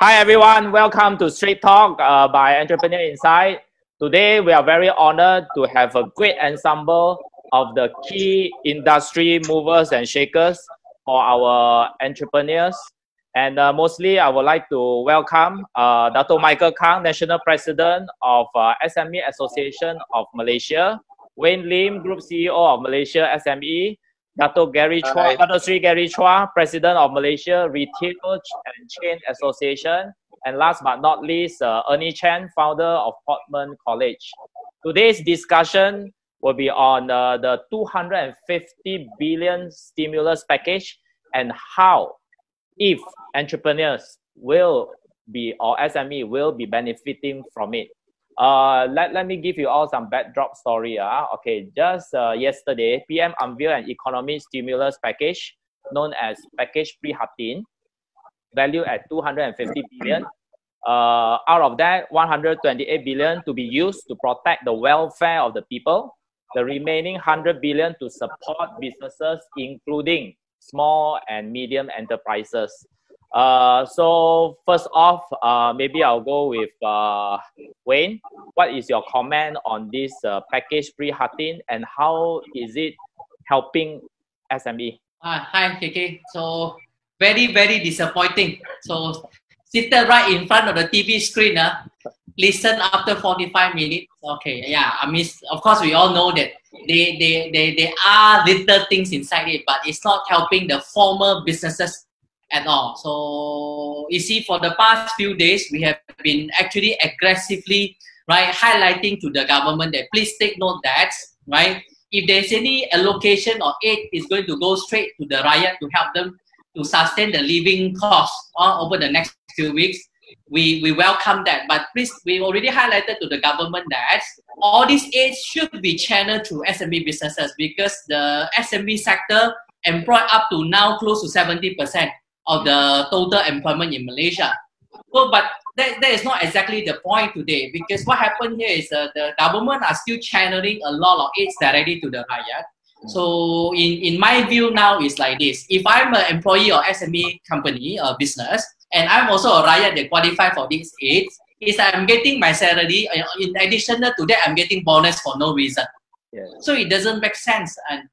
Hi everyone, welcome to Street Talk by Entrepreneur Insight. Today we are very honored to have a great ensemble of the key industry movers and shakers for our entrepreneurs. And mostly I would like to welcome Dr. Michael Kang, National President of SME Association of Malaysia, Wayne Lim, Group CEO of Malaysia SME, Dr. Sri Gary Chua, President of Malaysia Retail and Chain Association, and last but not least, Ernie Chen, founder of Portman College. Today's discussion will be on the 250 billion stimulus package and how, if entrepreneurs will be or SME will be benefiting from it. Let me give you all some backdrop story. Okay, just yesterday, PM unveiled an economic stimulus package known as Package Prihatin, valued at 250 billion. Out of that, 128 billion to be used to protect the welfare of the people. The remaining 100 billion to support businesses, including small and medium enterprises. So first off, maybe I'll go with Wayne. What is your comment on this package Prihatin and how is it helping SME? Hi, KK. So very disappointing. So seated right in front of the TV screen, listen after 45 minutes. Okay, yeah. I mean, of course, we all know that there are little things inside it, but it's not helping the former businesses at all. So you see, for the past few days, we have been actually aggressively, right, highlighting to the government that please take note that, right, if there's any allocation or aid is going to go straight to the rakyat to help them to sustain the living costs over the next few weeks, we welcome that. But please, we already highlighted to the government that all these aids should be channeled to SME businesses because the SME sector employ up to now close to 70% of the total employment in Malaysia. So, but that is not exactly the point today, because what happened here is the government are still channeling a lot of aids directly to the rakyat. So in my view now is like this: if I'm an employee or SME company or business, and I'm also a rakyat that qualify for these aids, is I'm getting my salary. In addition to that, I'm getting bonus for no reason. Yeah. So it doesn't make sense. And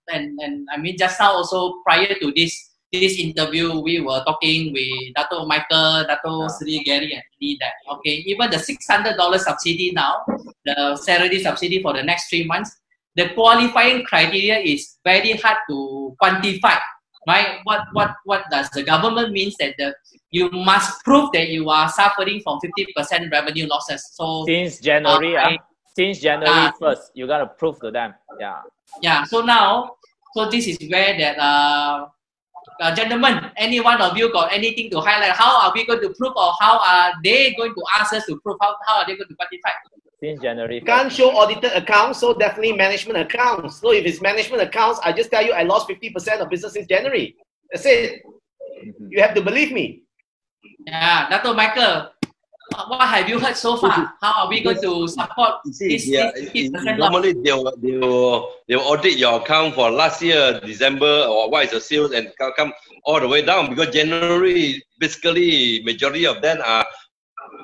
I mean, just now also prior to this interview, we were talking with Dr. Michael, Dr. Sri Gary, and Lee that, okay, even the $600 subsidy now, the salary subsidy for the next 3 months, the qualifying criteria is very hard to quantify, right? What does the government means that you must prove that you are suffering from 50% revenue losses. So since January, since January 1st, you gotta prove to them. Yeah. Yeah. So now, so this is where that. Gentlemen, any one of you got anything to highlight? How are we going to prove, or how are they going to ask us to prove? How are they going to quantify? Since January. Can't show audited accounts, so definitely management accounts. So if it's management accounts, I just tell you I lost 50% of business since January. That's it. You have to believe me. Yeah, Dr. Michael, what have you heard so far? How are we going to support this? Normally, they will audit your account for last year, December, or what is the sales, and come all the way down, because January, basically, majority of them are,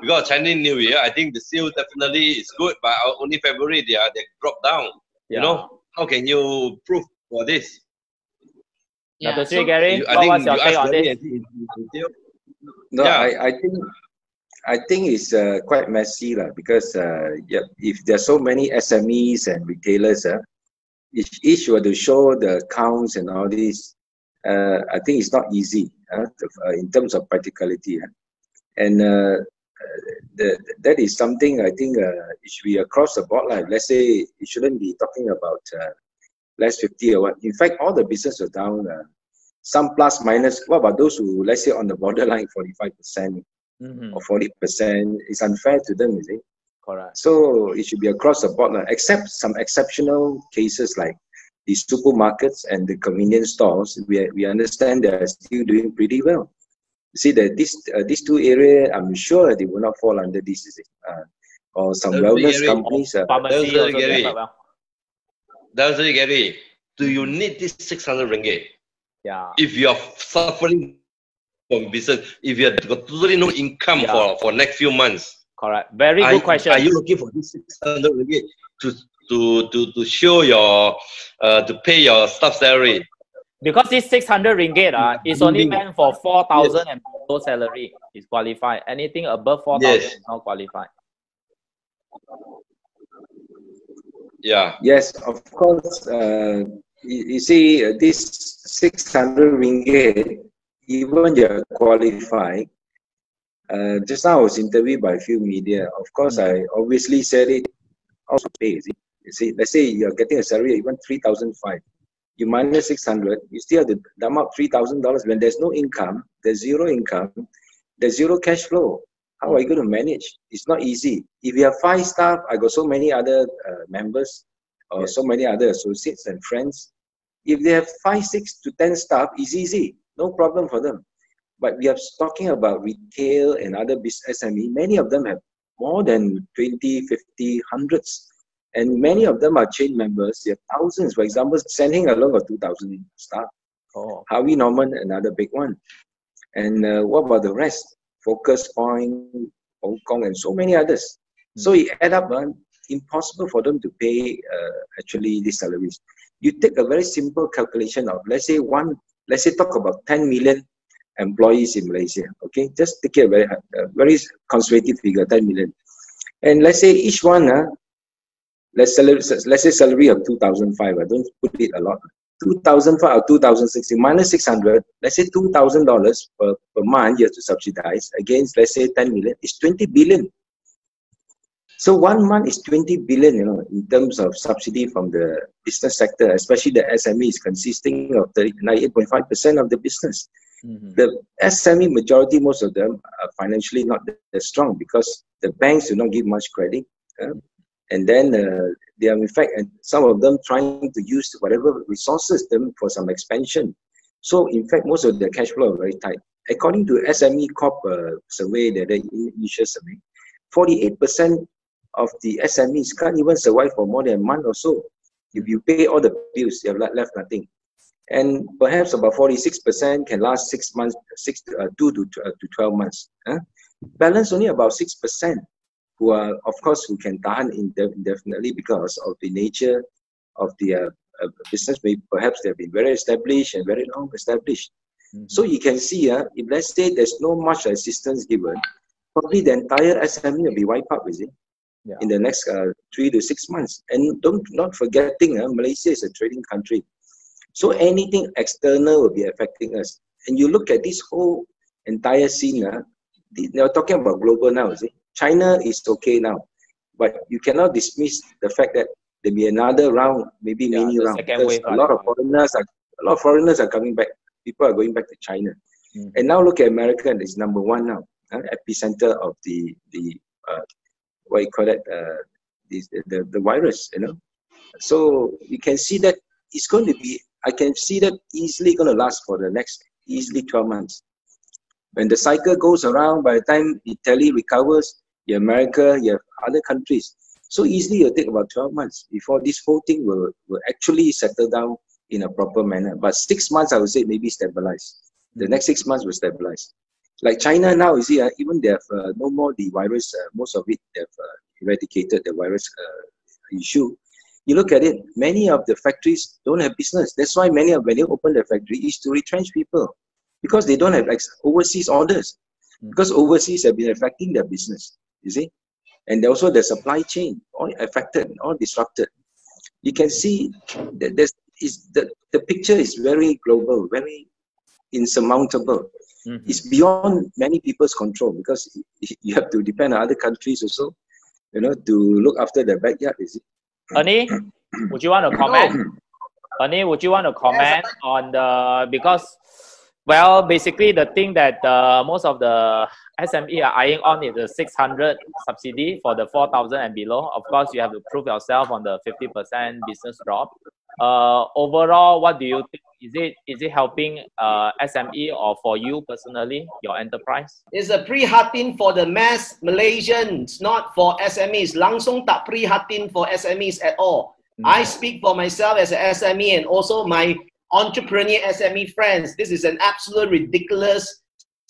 because Chinese New Year, I think the sales definitely is good, but only February, they drop down. Yeah. You know, how can you prove for this? Yeah. Dr. Sri Gary, what was your take on this? No, yeah. I think it's quite messy because if there's so many SMEs and retailers, each were to show the accounts and all this, I think it's not easy in terms of practicality. And that is something I think it should be across the board. Like, let's say it shouldn't be talking about less 50 or what. In fact, all the business are down, some plus minus. What about those who, let's say, on the borderline 45%? Or 40%, is unfair to them, is it? Correct. So it should be across the board, except some exceptional cases like the supermarkets and the convenience stores. We understand they are still doing pretty well. You see that these two areas, I'm sure they will not fall under this, is it? Or some wellness companies. That's really Gary. Do you need this 600 ringgit? Yeah. If you are suffering from business if you have got totally no income for next few months? Correct. Very good question. Are you looking for this 600 ringgit to show your to pay your staff salary? Because this 600 ringgit is only meant for 4,000 and below salary is qualified. Anything above 4,000 is not qualified. Yeah. Yes, of course. You see, this 600 ringgit, even you're qualified. Just now I was interviewed by a few media. Of course, I obviously said it also pays. You see, let's say you're getting a salary even 3,500. You minus 600, you still have to dump up $3,000 when there's no income, there's zero income, there's zero cash flow. How are you going to manage? It's not easy. If you have 5 staff, I got so many other members or so many other associates and friends. If they have 5, 6 to 10 staff, it's easy. No problem for them. But we are talking about retail and other business SME. Many of them have more than 20, 50, hundreds. And many of them are chain members. They have thousands. For example, Sending alone got 2,000 staff. Harvey Norman, another big one. And what about the rest? Focus Point, Hong Kong, and so many others. So it add up, impossible for them to pay actually these salaries. You take a very simple calculation of, let's say talk about 10 million employees in Malaysia. Okay, just take a very conservative figure, 10 million. And let's say each one, let's say salary of 2,500. I don't put it a lot. 2,500 or 2,060 minus 600. Let's say $2,000 per month you have to subsidize against, let's say 10 million. It's 20 billion. So 1 month is 20 billion, in terms of subsidy from the business sector, especially the SMEs, consisting of 98.5% of the business. The SME majority, most of them are financially not that strong because the banks do not give much credit. And then they are, in fact, and some of them trying to use whatever resources them for some expansion. So, in fact, most of their cash flow are very tight. According to SME Corp survey, the initial survey, 48% of the SMEs can't even survive for more than a month or so. If you pay all the bills, you have left nothing. And perhaps about 46% can last 6 months, 2 to 12 months. Balance only about 6%. Who are, of course, who can tahan indefinitely because of the nature of the business. Maybe perhaps they have been very established and very long established. So you can see, if let's say there's no much assistance given, probably the entire SME will be wiped out, in the next 3 to 6 months. And not forgetting, Malaysia is a trading country. So anything external will be affecting us. And you look at this whole entire scene, they're talking about global now, China is okay now, but you cannot dismiss the fact that there'll be another round, maybe mini round. Because a lot of foreigners are coming back. People are going back to China, and now look at America. It's number 1 now, epicenter of the what you call it, the virus. So you can see that it's going to be. I can see that easily going to last for the next easily 12 months. When the cycle goes around, by the time Italy recovers, you have America, you have other countries. So easily it'll take about 12 months before this whole thing will actually settle down in a proper manner. But 6 months, I would say, maybe stabilize. The next 6 months will stabilize. Like China now, you see, even they have no more the virus, most of it, they've eradicated the virus issue. You look at it, many of the factories don't have business. That's why when they open the factory, is to retrench people. Because they don't have overseas orders. Because overseas have been affecting their business, you see. And also the supply chain, all affected, all disrupted. You can see that the picture is very global, very insurmountable. It's beyond many people's control because you have to depend on other countries also, to look after their backyard, you see. Ernie, would you want to comment? Ernie, would you want to comment on because well, basically the thing that most of the SME are eyeing on is the 600 subsidy for the 4,000 and below. Of course, you have to prove yourself on the 50% business drop. Overall, what do you think? Is it helping SME or for you personally, your enterprise? It's a prihatin for the mass Malaysians, not for SMEs. Langsung tak prihatin for SMEs at all. I speak for myself as an SME and also my entrepreneur SME friends. This is an absolute ridiculous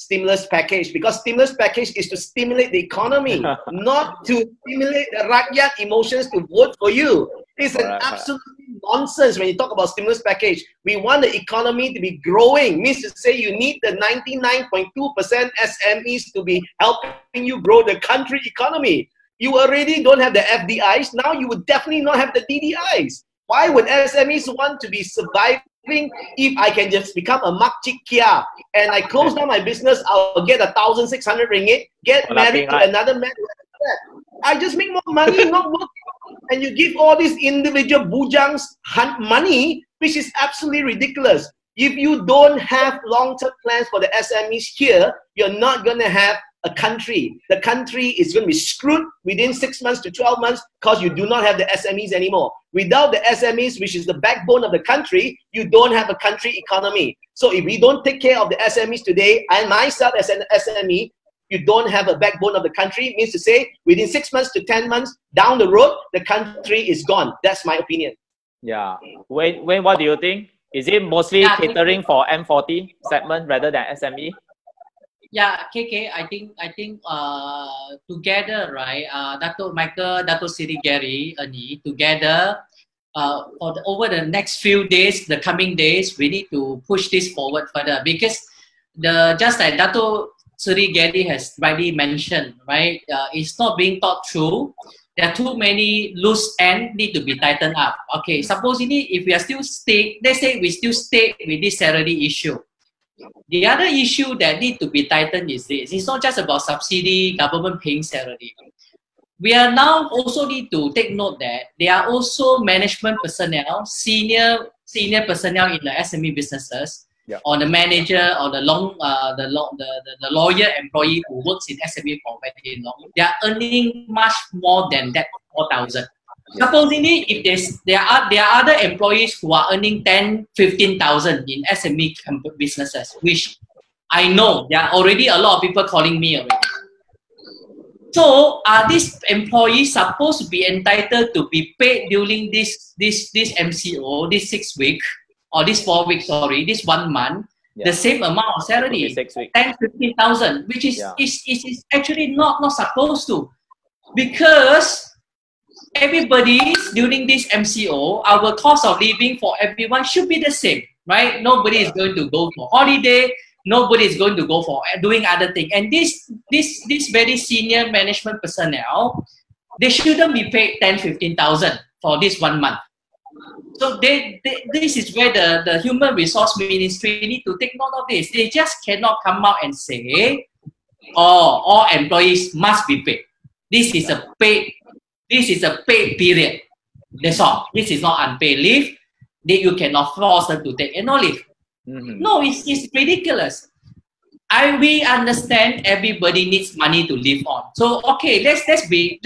stimulus package, because stimulus package is to stimulate the economy, not to stimulate the rakyat emotions to vote for you. It's an absolute nonsense when you talk about stimulus package. We want the economy to be growing. Means to say you need the 99.2% SMEs to be helping you grow the country economy. You already don't have the FDIs. Now you would definitely not have the DDIs. Why would SMEs want to be surviving if I can just become a makcik kia and I close down my business, I'll get 1,600 ringgit, get married to another man. I just make more money, not work. And you give all these individual bujangs money, which is absolutely ridiculous. If you don't have long-term plans for the SMEs here, you're not going to have a country. The country is going to be screwed within 6 months to 12 months because you do not have the SMEs anymore. Without the SMEs, which is the backbone of the country, you don't have a country economy. So if we don't take care of the SMEs today, and myself as an SME, you don't have a backbone of the country. It means to say, within 6 months to 10 months down the road, the country is gone. That's my opinion. Yeah. Wayne, what do you think? Is it mostly catering for M40 segment rather than SME? Yeah, KK, I think together, right? Dato' Michael, Dato' Seri Gary, Ernie, together, over the next few days, the coming days, we need to push this forward further, because just like Dato' Seri Gary has rightly mentioned, right? It's not being thought through. There are too many loose ends need to be tightened up. Okay, supposedly if we are still let's say we still stay with this salary issue. The other issue that need to be tightened is this. It's not just about subsidy, government paying salary. We are now also need to take note that there are also management personnel, senior personnel in the SME businesses, or the manager, or the lawyer employee who works in SME for very long. They are earning much more than that 4,000. Supposedly, if there are other employees who are earning 10, 15,000 in SME businesses, which I know there are already a lot of people calling me already. So, are these employees supposed to be entitled to be paid during this MCO, this 6 week, or this 4 weeks? Sorry, this 1 month, the same amount of salary, 10, 15,000, which is actually not supposed to, because everybody during this MCO, our cost of living for everyone should be the same, right? Nobody is going to go for holiday. Nobody is going to go for doing other things. And this very senior management personnel, they shouldn't be paid 10, 15,000 for this 1 month. So this is where the human resource ministry need to take note of this. They just cannot come out and say, oh, all employees must be paid. This is a paid period. That's all. This is not unpaid leave. That you cannot force them to take annual leave. No, it's ridiculous. We understand everybody needs money to live on. So okay, let's be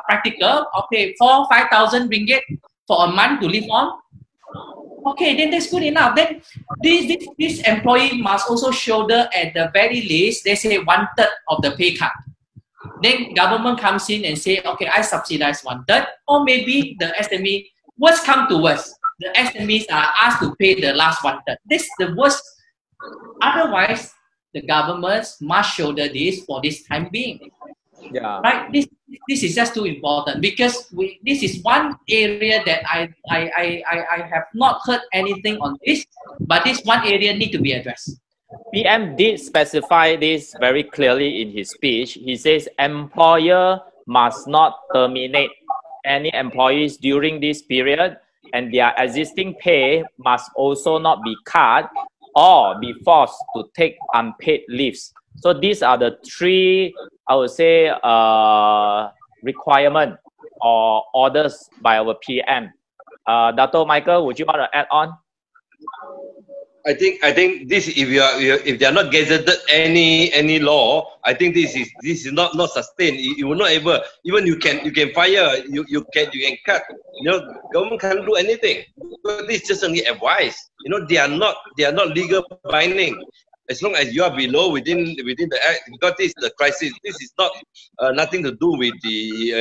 practical. Okay, 4,000-5,000 ringgit for a month to live on. Okay, then that's good enough. Then this employee must also shoulder at the very least, they say 1/3 of the pay cut. Then government comes in and say, okay, I subsidize 1/3, or maybe the SME, worst come to worst, the SMEs are asked to pay the last 1/3. This is the worst. Otherwise, the governments must shoulder this for this time being. Yeah. Right. This is just too important, because this is one area that I have not heard anything on this, but this one area need to be addressed. PM did specify this very clearly in his speech. He says employer must not terminate any employees during this period, and their existing pay must also not be cut or be forced to take unpaid leaves. So these are the three, I would say, requirement or orders by our PM. Dato' Michael, would you want to add on? I think this, if they are not gazetted any law, I think this is not sustained. You will not able, even you can fire, you can cut. You know, government can't do anything. This is just only advice. You know, they are not legal binding. As long as you are below within the act, because this is the crisis. This is not nothing to do with the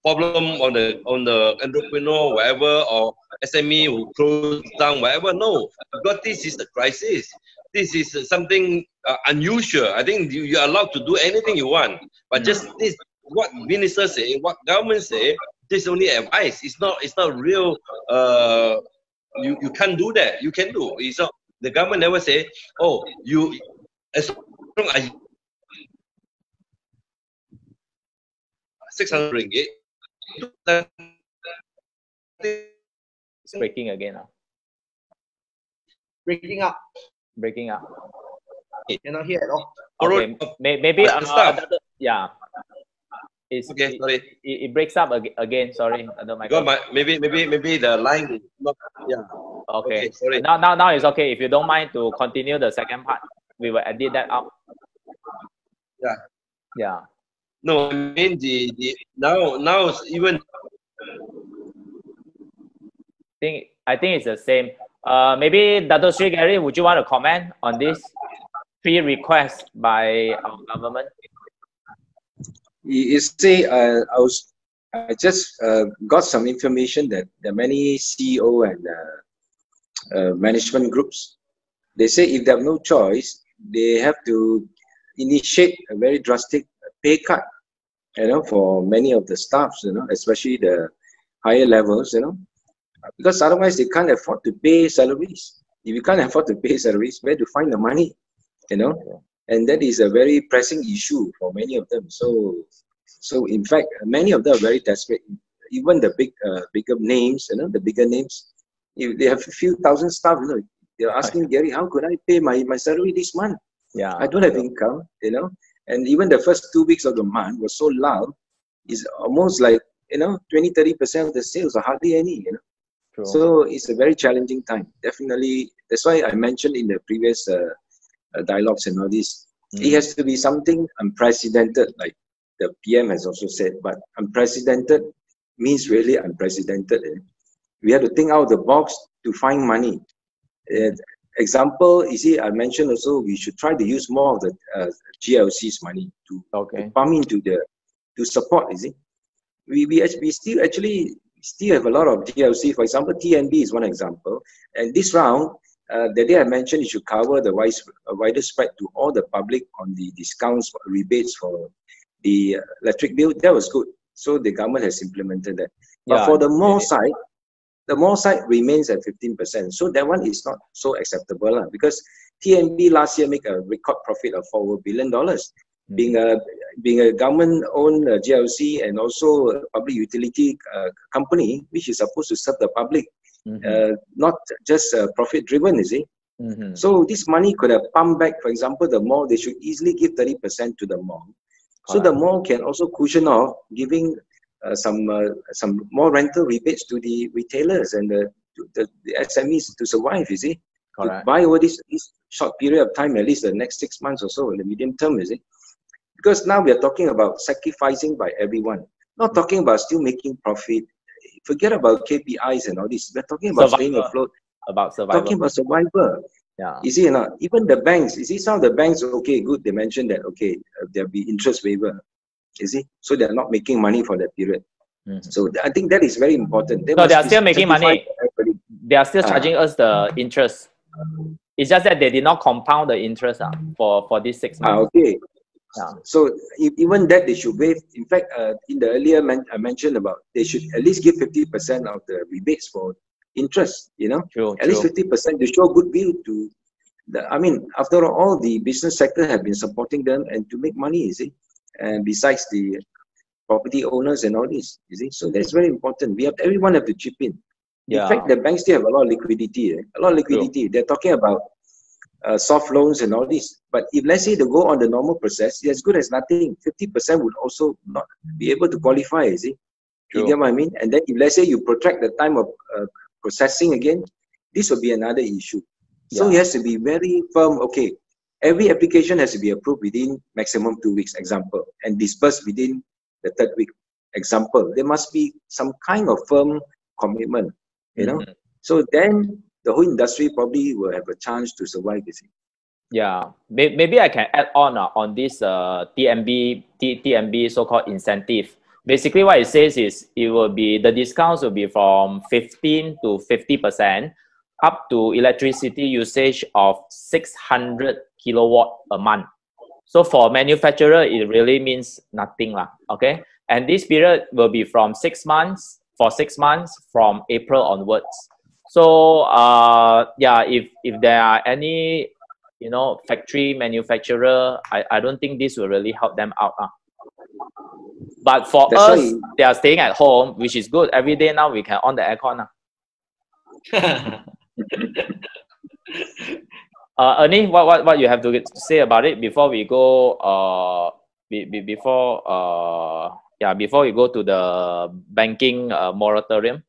problem on the entrepreneur, whatever, or SME who close down, whatever. No, because this is a crisis. This is something unusual. I think you are allowed to do anything you want, but just this, what ministers say, what government say, this is only advice. It's not real. You can't do that. You can do. It's not, the government never say, oh, you as long as 600 ringgit. It's breaking again. Breaking up. Breaking up. You're not here at all. Okay, maybe yeah. It's, okay, sorry. It breaks up again. Sorry, maybe the line is not. Yeah. Okay. Sorry. Now it's okay. If you don't mind to continue the second part, we will edit that out. Yeah. Yeah. No, I mean the now even. I think it's the same. Maybe Dato Sri Gary, would you want to comment on this pre-request by our government? You see, I just got some information that there are many CEO and management groups. They say if they have no choice, they have to initiate a very drastic pay cut, for many of the staffs, especially the higher levels, because otherwise they can't afford to pay salaries. If you can't afford to pay salaries, where to find the money, And that is a very pressing issue for many of them. So in fact, many of them are very desperate. Even the bigger names, the bigger names, if they have a few thousand staff, they're asking Gary, how could I pay my salary this month? Yeah, I don't have income, And even the first 2 weeks of the month was so loud, it's almost like 20-30% of the sales are hardly any, True. So it's a very challenging time. Definitely, that's why I mentioned in the previous dialogues and all this. It has to be something unprecedented, like the PM has also said. But unprecedented means really unprecedented. We have to think out of the box to find money. Example, you see, I mentioned also we should try to use more of the GLC's money to pump into to support. You see, we still have a lot of GLC. For example, TNB is one example. And this round, the day I mentioned it should cover the wider spread to all the public on the discounts, rebates for the electric bill. That was good. So the government has implemented that. But for the mall side, the mall side remains at 15%. So that one is not so acceptable because TNB last year made a record profit of $4 billion. Being a government-owned GLC and also a public utility company, which is supposed to serve the public, not just profit-driven, is it? So this money could have pumped back. For example, the mall, they should easily give 30% to the mall. So the mall can also cushion off giving some more rental rebates to the retailers and the SMEs to survive, you see? To buy over this short period of time, at least the next 6 months or so, in the medium term, is it? Because now we are talking about sacrificing by everyone, not talking about still making profit. Forget about KPIs and all this. We're talking about staying afloat, talking about survival. Yeah. You see, even the banks, you see, some of the banks, okay, good, they mentioned that, okay, there'll be interest waiver, you see, so they're not making money for that period. So I think that is very important. So they are still making money. They are still charging us the interest. It's just that they did not compound the interest for these 6 months. Okay. Yeah. So even that they should waive. In fact, in the earlier I mentioned about they should at least give 50% of the rebates for interest. At least 50% to show goodwill to the. I mean, after all, the business sector have been supporting them and to make money, you see. And besides the property owners and all this, you see. So that's very important. Everyone have to chip in. In fact, the banks still have a lot of liquidity. A lot of liquidity. They're talking about soft loans and all this. But if let's say they go on the normal process, it's as good as nothing. 50% would also not be able to qualify, you see. You get what I mean? And then if let's say you protract the time of processing again, this will be another issue. So it has to be very firm. Okay, every application has to be approved within maximum 2 weeks, example, and disbursed within the 3rd week, example. There must be some kind of firm commitment, So then the whole industry probably will have a chance to survive, you see. Yeah, maybe I can add on this TNB so-called incentive Basically, what it says is it will be the discounts will be from 15 to 50% up to electricity usage of 600 kilowatt a month. So for manufacturer, it really means nothing lah. Okay, and this period will be from 6 months for 6 months from April onwards. So yeah, if there are any factory manufacturer, I don't think this will really help them out. But for us, they are staying at home, which is good. Every day now we can on the aircon. Ernie, what you have to say about it before we go? Before we go to the banking moratorium.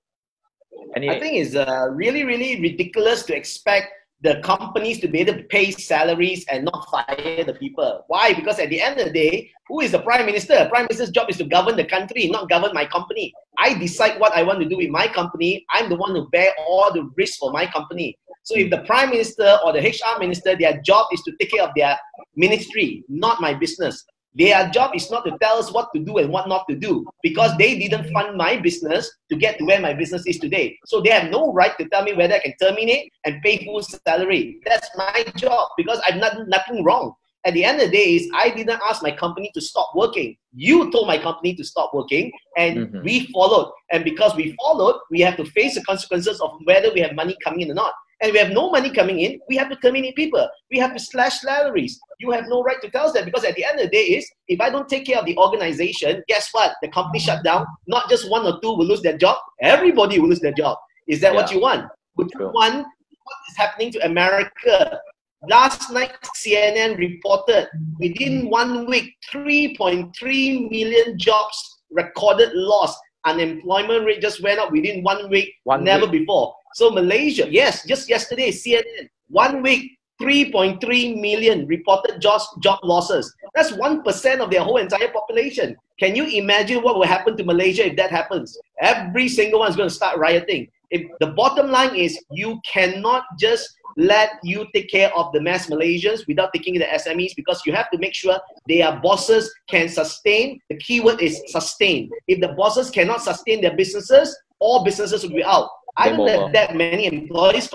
I think it's really, really ridiculous to expect the companies to be able to pay salaries and not fire the people. Why? Because at the end of the day, who is the Prime Minister? Prime Minister's job is to govern the country, not govern my company. I decide what I want to do with my company. I'm the one who bear all the risks for my company. So if the Prime Minister or the HR Minister, their job is to take care of their ministry, not my business. Their job is not to tell us what to do and what not to do, because they didn't fund my business to get to where my business is today. So they have no right to tell me whether I can terminate and pay full salary. That's my job, because I've done nothing wrong. At the end of the day, I didn't ask my company to stop working. You told my company to stop working, and we followed. And because we followed, we have to face the consequences of whether we have money coming in or not. And we have no money coming in, we have to terminate people. We have to slash salaries. You have no right to tell us that, because at the end of the day if I don't take care of the organization, guess what? The company shut down. Not just one or two will lose their job. Everybody will lose their job. Is that what you want? Would you want what is happening to America? Last night, CNN reported within 1 week, 3.3 million jobs recorded loss. Unemployment rate just went up within 1 week, never before. So Malaysia, yes, just yesterday, CNN, 1 week, 3.3 million reported job losses. That's 1% of their whole entire population. Can you imagine what will happen to Malaysia if that happens? Every single one is going to start rioting. If the bottom line is you cannot just let you take care of the mass Malaysians without taking the SMEs, because you have to make sure their bosses can sustain. The keyword is sustain. If the bosses cannot sustain their businesses, all businesses will be out. I don't have that many employees.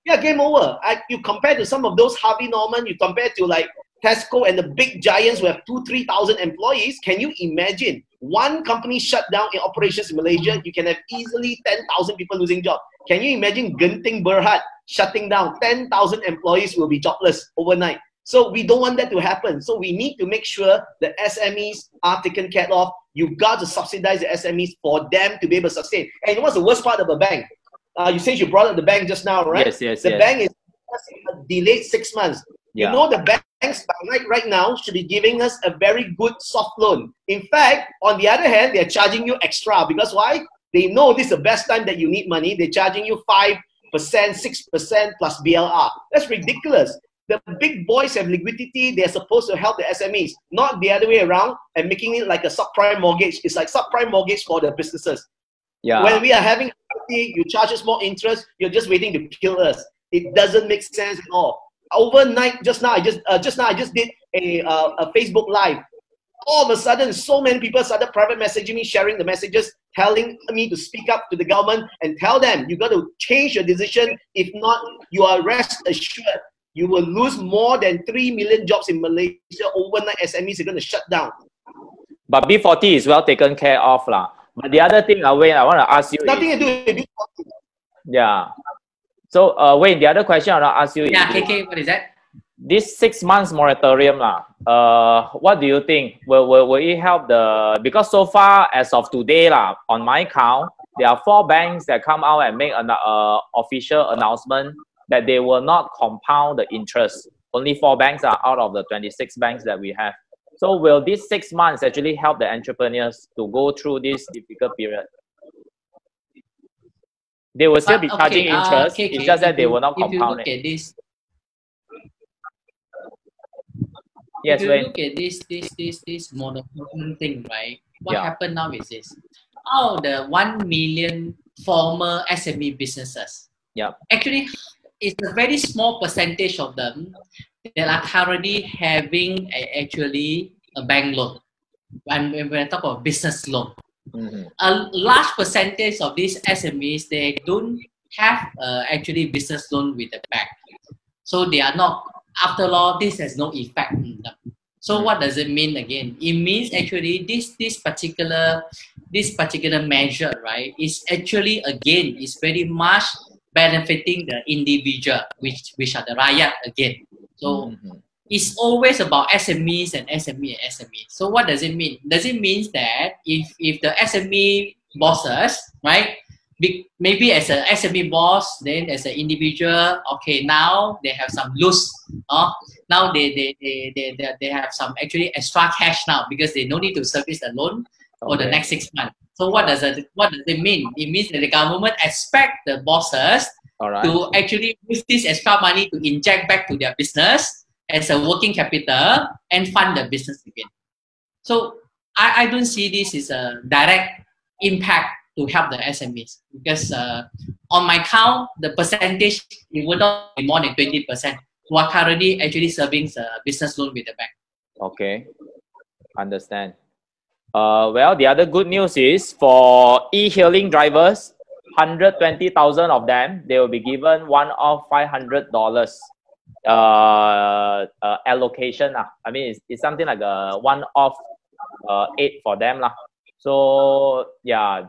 Yeah, game over. You compare to some of those Harvey Norman, you compare to like Tesco and the big giants who have 2,000-3,000 employees. Can you imagine one company shut down in operations in Malaysia? You can have easily 10,000 people losing jobs. Can you imagine Genting Berhad shutting down? 10,000 employees will be jobless overnight. So we don't want that to happen. So we need to make sure the SMEs are taken care of. You've got to subsidize the SMEs for them to be able to sustain. And what's the worst part of a bank? You said you brought up the bank just now, right? Yes. The bank is delayed 6 months. Yeah. You know, the banks right now should be giving us a very good soft loan. In fact, on the other hand, they're charging you extra, because why? They know this is the best time that you need money. They're charging you 5%, 6% plus BLR. That's ridiculous. The big boys have liquidity. They're supposed to help the SMEs, not the other way around and making it like a subprime mortgage. It's like subprime mortgage for the businesses. Yeah. When we are having you charge us more interest, you're just waiting to kill us. It doesn't make sense at all. Overnight, just now I just did a Facebook Live. All of a sudden, so many people started private messaging me, sharing the messages, telling me to speak up to the government and tell them, you got to change your decision. If not, you are rest assured you will lose more than 3 million jobs in Malaysia. Overnight, SMEs are going to shut down. But B40 is well taken care of lah. But the other thing, Wayne, I want to ask you. Nothing to do with B40. Yeah. So, Wayne, the other question I want to ask you. Yeah, KK, what is that? This 6 months moratorium lah. What do you think? Will it help the? Because so far, as of today lah, on my count, there are 4 banks that come out and make an official announcement that they will not compound the interest. Only 4 banks are out of the 26 banks that we have. So will these 6 months actually help the entrepreneurs to go through this difficult period? They will still be charging interest. It's just that they will not compound it. If you look at this monopoly thing, right? What happened now is this. Out of the 1 million former SME businesses, actually, it's a very small percentage of them that are currently having a bank loan. when I talk about business loan. A large percentage of these SMEs, they don't have actually business loan with the bank. So they are not, after all, this has no effect on them. So what does it mean again? It means actually this particular measure, right, is actually again is very much benefiting the individual, which are the rakyat again. So it's always about SMEs and SME and SME. So what does it mean? Does it mean that if the SME bosses, right, maybe as a SME boss, then as an individual, okay, now they have some loose, now they have some actually extra cash now because they no need to service the loan for the next 6 months. So what does it mean? It means that the government expect the bosses to actually use this extra money to inject back to their business as a working capital and fund the business again. So I don't see this as a direct impact to help the SMEs because on my count, the percentage, it would not be more than 20% who are currently actually serving the business loan with the bank. Okay, understand. Well, the other good news is for e-hailing drivers, 120,000 of them, they will be given one-off $500 allocation. I mean, it's something like a one-off aid for them. So yeah,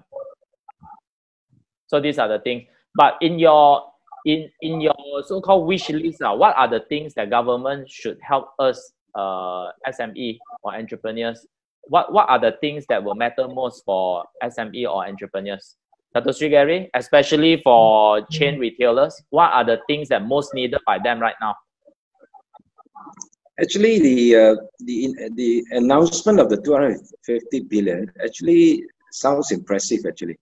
so these are the things. But in your so-called wish list, what are the things that government should help us, SME or entrepreneurs? What are the things that will matter most for SME or entrepreneurs? Dr. Sri Gary, especially for chain retailers, what are the things that most needed by them right now? Actually, the announcement of the 250 billion actually sounds impressive. Actually,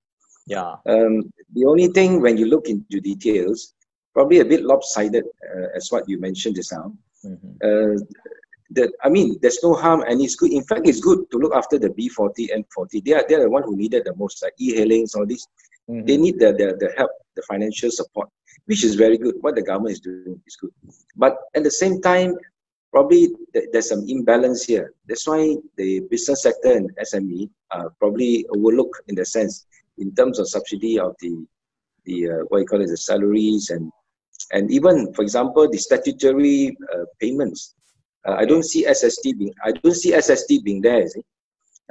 yeah. The only thing when you look into details, probably a bit lopsided, as what you mentioned just now. I mean, there's no harm, and it's good. In fact, it's good to look after the B40 and 40. They're the one who needed the most, like e-hailings, all this. They need the help, the financial support, which is very good. What the government is doing is good. But at the same time, probably there's some imbalance here. That's why the business sector and SME are probably overlooked in the sense, in terms of subsidy of the what you call it, the salaries and even, for example, the statutory payments. I don't see SST being there.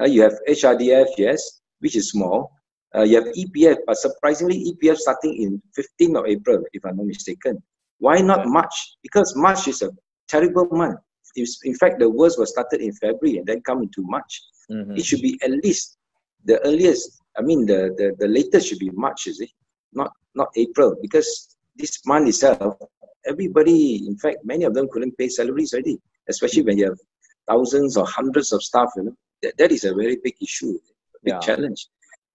You have HRDF, yes, which is small. You have EPF, but surprisingly, EPF starting in 15th of April, if I'm not mistaken. Why not March? Because March is a terrible month. In fact, the worst was started in February and then come into March. It should be at least the earliest. I mean, the latest should be March, is it? Not April, because this month itself, everybody, in fact, many of them couldn't pay salaries already, especially when you have thousands or hundreds of staff. That is a very big issue, big challenge.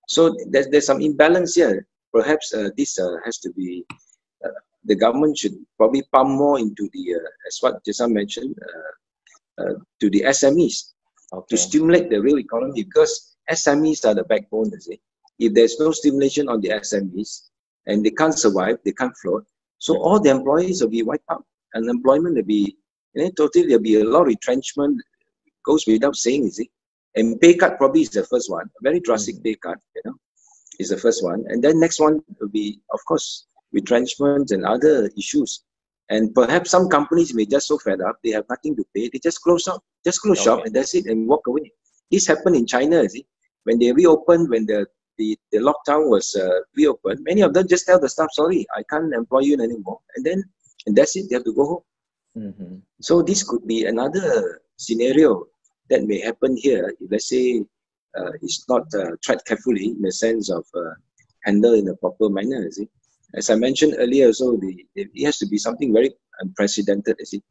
So there's some imbalance here. Perhaps this has to be, the government should probably pump more into the, as what Jason mentioned, to the SMEs to stimulate the real economy, because SMEs are the backbone, you see. If there's no stimulation on the SMEs and they can't survive, they can't float, so all the employees will be wiped out. Unemployment will be, totally, there'll be a lot of retrenchment, goes without saying, you see. And pay cut probably is the first one, a very drastic pay cut, is the first one. And then next one will be, of course, retrenchment and other issues. And perhaps some companies may just so fed up, they have nothing to pay, they just close up, shop, and that's it, and walk away. This happened in China, you see. When they reopened, when the lockdown was reopened, many of them just tell the staff, sorry, I can't employ you anymore. And that's it, they have to go home. So this could be another scenario that may happen here if, let's say, it's not tread carefully in the sense of handled in a proper manner, you see. As I mentioned earlier, so it has to be something very unprecedented, you see.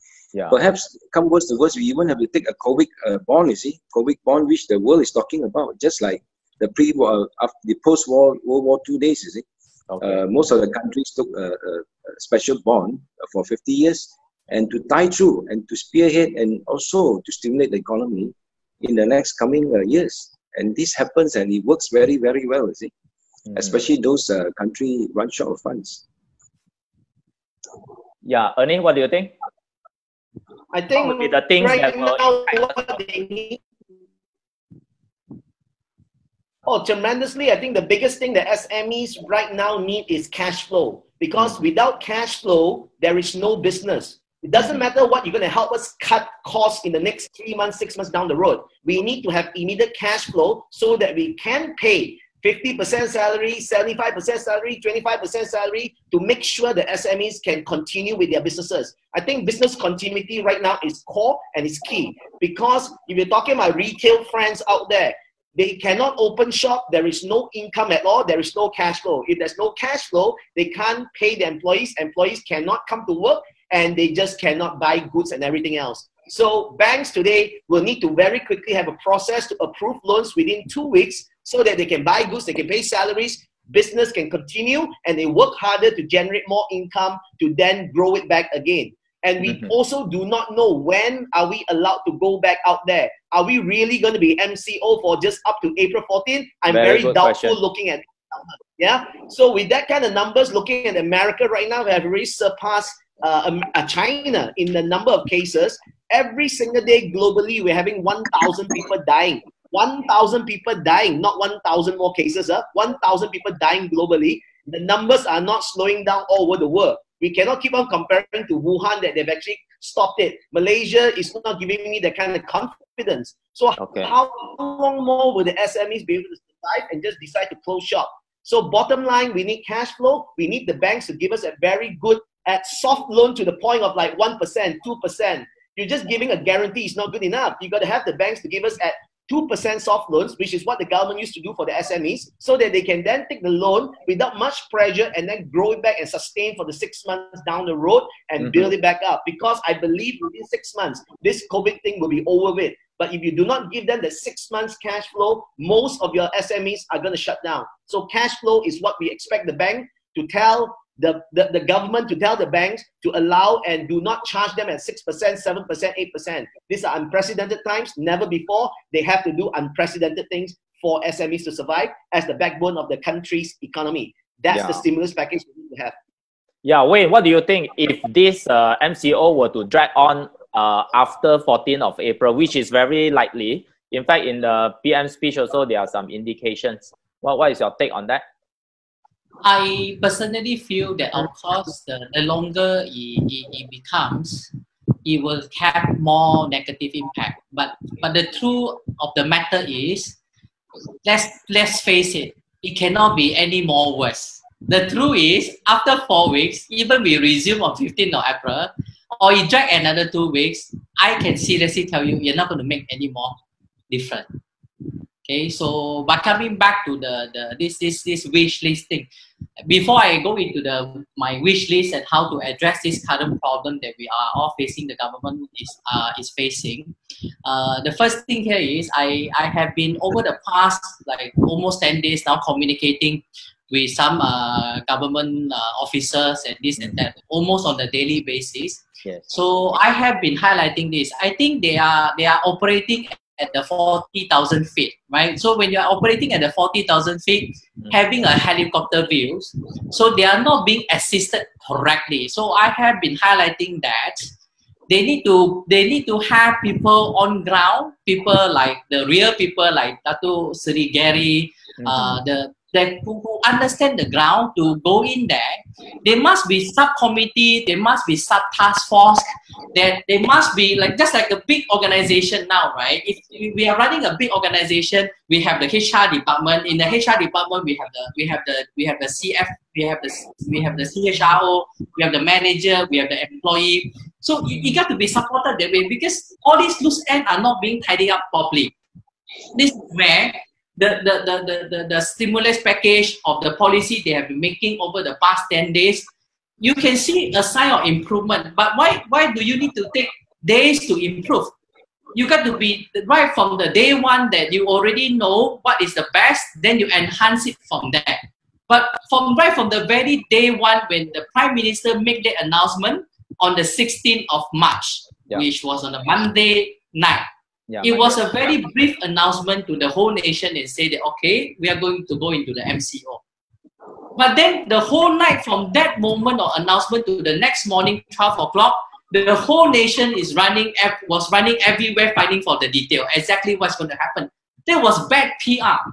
Perhaps, come worse to worse, we even have to take a COVID bond, you see. COVID bond, which the world is talking about, just like the post-World War II days, you see. Most of the countries took a special bond for 50 years, and to tie through and to spearhead and also to stimulate the economy in the next coming years. And this happens and it works very, very well, you see. Especially those countries run short of funds. Yeah, Ernie, what do you think? I think the things right that now what they need. Oh, tremendously. I think the biggest thing that SMEs right now need is cash flow. Because without cash flow, there is no business. It doesn't matter what you're going to help us cut costs in the next 3 months, 6 months down the road. We need to have immediate cash flow so that we can pay 50% salary, 75% salary, 25% salary to make sure the SMEs can continue with their businesses. I think business continuity right now is core and is key. Because if you're talking about retail friends out there, they cannot open shop, there is no income at all, there is no cash flow. If there's no cash flow, they can't pay the employees cannot come to work, and they just cannot buy goods and everything else. So banks today will need to very quickly have a process to approve loans within 2 weeks so that they can buy goods, they can pay salaries, business can continue, and they work harder to generate more income to then grow it back again. And we also do not know when are we allowed to go back out there. Are we really going to be MCO for just up to April 14? I'm very doubtful looking at numbers. Yeah. So with that kind of numbers, looking at America right now, we have already surpassed China in the number of cases. Every single day globally, we're having 1,000 people dying. 1,000 people dying, not 1,000 more cases. 1,000 people dying globally. The numbers are not slowing down all over the world. We cannot keep on comparing to Wuhan that they've actually stopped it. Malaysia is not giving me that kind of confidence. So how long more will the SMEs be able to survive and just decide to close shop? So bottom line, we need cash flow. We need the banks to give us a very good soft loan to the point of like 1%, 2%. You're just giving a guarantee is not good enough. You got to have the banks to give us at 2% soft loans, which is what the government used to do for the SMEs, so that they can then take the loan without much pressure and then grow it back and sustain for the 6 months down the road and build it back up. Because I believe within 6 months, this COVID thing will be over with. But if you do not give them the 6 months cash flow, most of your SMEs are going to shut down. So cash flow is what we expect the bank to tell the government, to tell the banks to allow and do not charge them at 6%, 7%, 8%. These are unprecedented times. Never before. They have to do unprecedented things for SMEs to survive as the backbone of the country's economy. That's the stimulus package we need to have. Yeah, Wayne, what do you think if this MCO were to drag on after 14th of April, which is very likely? In fact, in the PM speech also, there are some indications. What is your take on that? I personally feel that, of course, the longer it becomes, it will have more negative impact. But the truth of the matter is, let's face it, it cannot be any more worse. The truth is, after 4 weeks, even we resume on 15th of April, or it drag another 2 weeks, I can seriously tell you, you're not going to make any more difference. Okay, so but coming back to this wish list thing, before I go into my wish list and how to address this current problem that we are all facing, the government is facing, the first thing here is I have been over the past like almost 10 days now communicating with some government officers and this and that almost on a daily basis. Yes. So I have been highlighting this. I think they are operating at the 40,000 feet, right? So when you are operating at the 40,000 feet, having a helicopter views, so they are not being assisted correctly. So I have been highlighting that they need to have people on ground, people like the real people like Dato Sri Gary, who understand the ground to go in there. There must be subcommittee, there must be sub-task force, that there must be just like a big organization now, right? If we are running a big organization, we have the HR department. In the HR department, we have the CF, we have the CHRO, we have the manager, we have the employee. So you got to be supported that way, because all these loose ends are not being tidied up properly. This is where the stimulus package of the policy they have been making over the past 10 days, you can see a sign of improvement. But why do you need to take days to improve? You got to be right from the day one that you already know what is the best, then you enhance it from there. But right from the very day one, when the Prime Minister made the announcement on the 16th of March, which was on a Monday night, it was a very brief announcement to the whole nation and say that, okay, we are going to go into the MCO. But then the whole night from that moment of announcement to the next morning, 12 o'clock, the whole nation was running everywhere fighting for the detail, exactly what's going to happen. There was bad PR.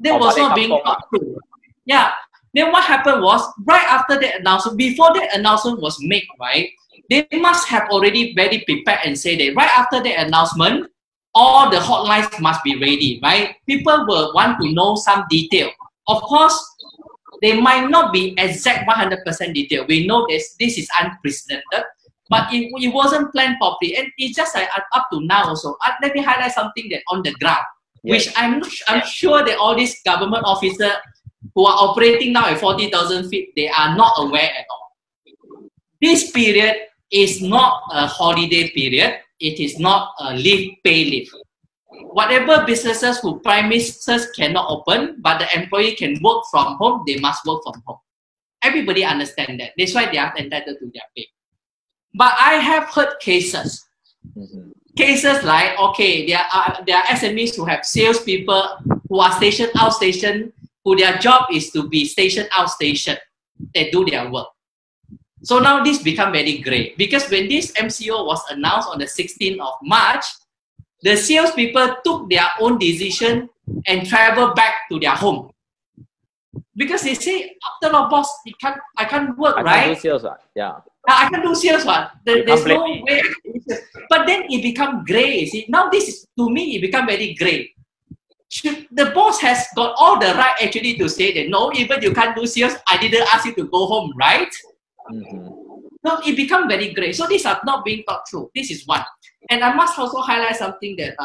That was not being thought through. Yeah. Then what happened was, right after the announcement, before the announcement was made, right, they must have already very prepared and say that right after the announcement, all the hotlines must be ready, right? People will want to know some detail. Of course, they might not be exact 100% detail. We know this is unprecedented, but it wasn't planned properly. And it's just like up to now also. Let me highlight something that on the ground, which I'm sure that all these government officers who are operating now at 40,000 feet, they are not aware at all. This period is not a holiday period. It is not a pay leave. Whatever businesses who premises cannot open, but the employee can work from home, they must work from home. Everybody understands that. That's why they are entitled to their pay. But I have heard cases. Cases like, okay, there are SMEs who have salespeople who are stationed outstation, who their job is to be stationed outstation. They do their work. So now this become very great, because when this MCO was announced on the 16th of March, the salespeople took their own decision and traveled back to their home. Because they say, after all, boss, I can't work, right? I can't do sales, yeah. I can do sales, there's no way. But then it become gray. See, now this is, to me, it become very gray. The boss has got all the right actually to say that, no, even you can't do sales, I didn't ask you to go home, right? No, it become very gray. So these are not being thought through. This is one. And I must also highlight something that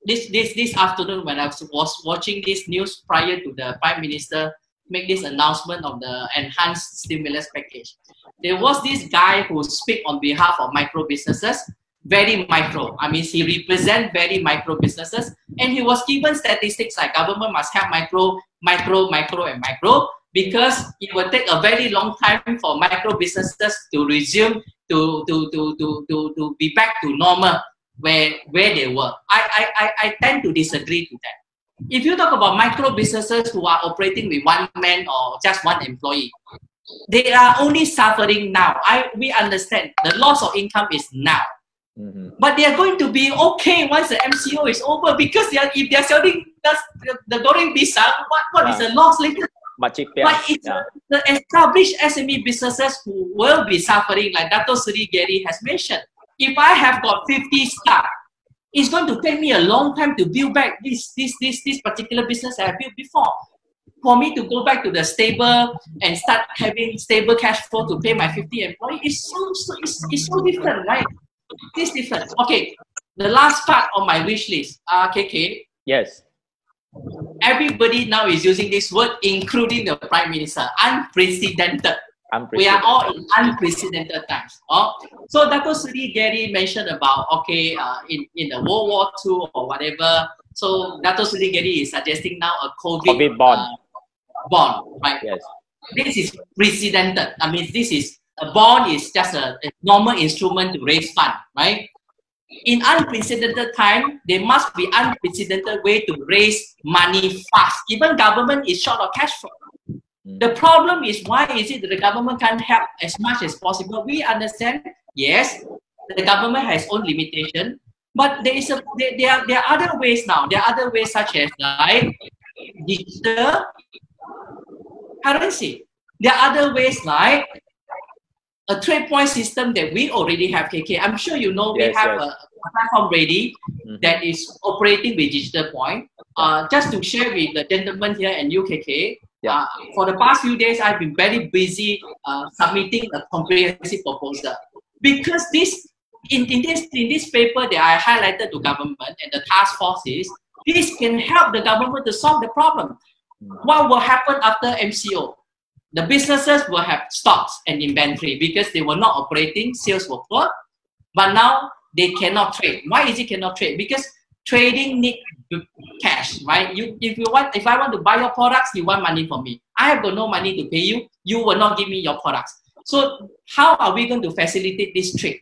this afternoon when I was watching this news prior to the Prime Minister make this announcement of the enhanced stimulus package. There was this guy who speak on behalf of micro businesses, very micro. I mean, he represent very micro businesses, and he was given statistics like government must have micro, and micro, because it will take a very long time for micro businesses to resume to be back to normal where they were. I tend to disagree to that. If you talk about micro businesses who are operating with one man or just one employee, they are only suffering now. We understand the loss of income is now. But they are going to be okay once the MCO is over, because if they are selling the goreng pisang, what is the loss later? But it's the established SME businesses who will be suffering, like Dato Seri Gary has mentioned. If I have got 50 staff, it's going to take me a long time to build back this particular business I built before. For me to go back to the stable and start having stable cash flow to pay my 50 employees, it's so different, right? It's different. Okay, the last part of my wish list, KK. Yes. Everybody now is using this word, including the Prime Minister, unprecedented. We are all in unprecedented times. So Dato Seri Gary mentioned about, okay, in the World War II or whatever, so Dato Seri Gary is suggesting now a COVID bond. Bond, right? Yes. This is precedented. I mean, this is, a bond is just a normal instrument to raise fund, right? In unprecedented time, there must be unprecedented way to raise money fast. Even government is short of cash flow. The problem is, why is it that the government can't help as much as possible? We understand, yes, the government has own limitation, but there are other ways now. There are other ways such as like digital currency. There are other ways like a trade point system that we already have, KK. I'm sure you know we have a platform ready that is operating with digital point. Just to share with the gentleman here and you, KK, for the past few days, I've been very busy submitting a comprehensive proposal, because in this paper that I highlighted to government and the task forces, this can help the government to solve the problem. What will happen after MCO? The businesses will have stocks and inventory because they were not operating, sales were poor, but now they cannot trade. Why is it cannot trade? Because trading needs cash, right? If I want to buy your products, you want money from me. I have got no money to pay you. You will not give me your products. So how are we going to facilitate this trade?